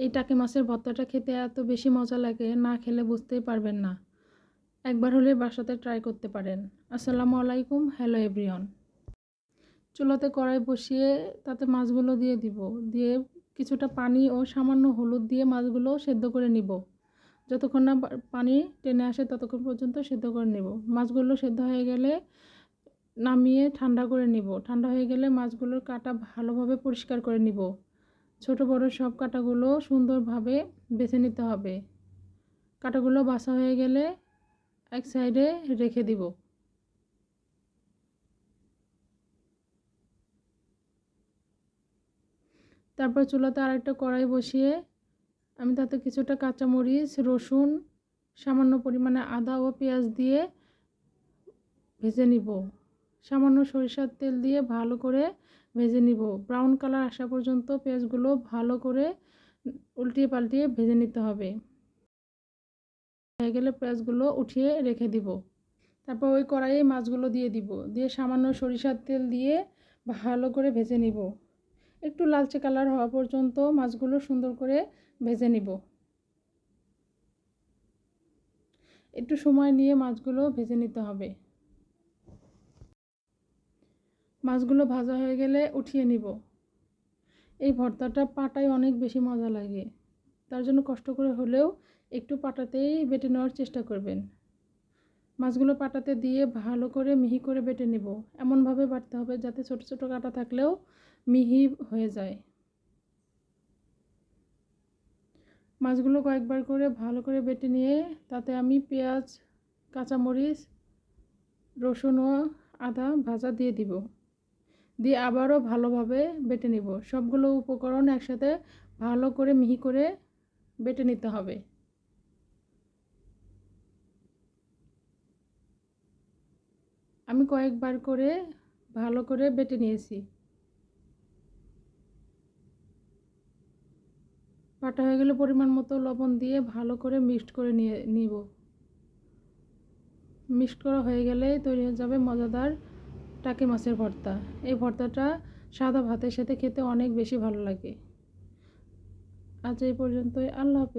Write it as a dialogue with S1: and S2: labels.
S1: এই টাকি মাছের ভর্তাটা খেতে এত বেশি মজা লাগে, না খেলে বুঝতেই পারবেন না। একবার হলে বাসাতে ট্রাই করতে পারেন। আসসালামু আলাইকুম, হ্যালো এভরিওয়ান। চুলাতে কড়াই বসিয়ে তাতে মাছগুলো দিয়ে দিব। দিয়ে কিছুটা পানি ও সামান্য হলুদ দিয়ে মাছগুলো সেদ্ধ করে নিব। যতক্ষণ না পানি টেনে আসে ততক্ষণ পর্যন্ত সেদ্ধ করে নেব। মাছগুলো সেদ্ধ হয়ে গেলে নামিয়ে ঠান্ডা করে নিব। ঠান্ডা হয়ে গেলে মাছগুলোর কাঁটা ভালোভাবে পরিষ্কার করে নিব। ছোট বড় সব কাঁটাগুলো সুন্দরভাবে বেছে নিতে হবে। কাঁটাগুলো বাছা হয়ে গেলে এক সাইডে রেখে দিব। তারপর চুলাতে আরেকটা কড়াই বসিয়ে আমি তাতে কিছুটা কাঁচামরিচ, রসুন, সামান্য পরিমাণে আদা ও পেঁয়াজ দিয়ে ভেজে নিব। সামান্য সরিষার তেল দিয়ে ভালো করে ভেজে নিব। ব্রাউন কালার আসা পর্যন্ত পেঁয়াজগুলো ভালো করে উল্টিয়ে পাল্টিয়ে ভেজে নিতে হবে। হয়ে গেলে পেঁয়াজগুলো উঠিয়ে রেখে দিব। তারপর ওই কড়াইয়ে মাছগুলো দিয়ে দিব। দিয়ে সামান্য সরিষার তেল দিয়ে ভালো করে ভেজে নিব। একটু লালচে কালার হওয়া পর্যন্ত মাছগুলো সুন্দর করে ভেজে নিব। একটু সময় নিয়ে মাছগুলো ভেজে নিতে হবে। মাছগুলো ভাজা হয়ে গেলে উঠিয়ে নিব। এই ভর্তাটা পাটায় অনেক বেশি মজা লাগে। তার জন্য কষ্ট করে হলেও একটু পাটাতেই বেটে নেওয়ার চেষ্টা করবেন। মাছগুলো পাটাতে দিয়ে ভালো করে মিহি করে বেটে নেব। এমনভাবে বাটতে হবে যাতে ছোট ছোট কাটা থাকলেও মিহি হয়ে যায়। মাছগুলো কয়েকবার করে ভালো করে বেটে নিয়ে তাতে আমি পেঁয়াজ, কাঁচামরিচ, রসুন ও আদা ভাজা দিয়ে দিব। দিয়ে আবারও ভালোভাবে বেটে নিব। সবগুলো উপকরণ একসাথে ভালো করে মিহি করে বেটে নিতে হবে। আমি কয়েকবার করে ভালো করে বেটে নিয়েছি। বাটা হয়ে গেলে পরিমাণ মতো লবণ দিয়ে ভালো করে মিক্সড করে নিব। মিক্সড করা হয়ে গেলেই তৈরি হয়ে যাবে মজাদার টাকি মাছের ভর্তা। এই ভর্তাটা সাদা ভাতের সাথে খেতে অনেক বেশি ভালো লাগে। আজ এই পর্যন্তই। আল্লাহ হাফেজ।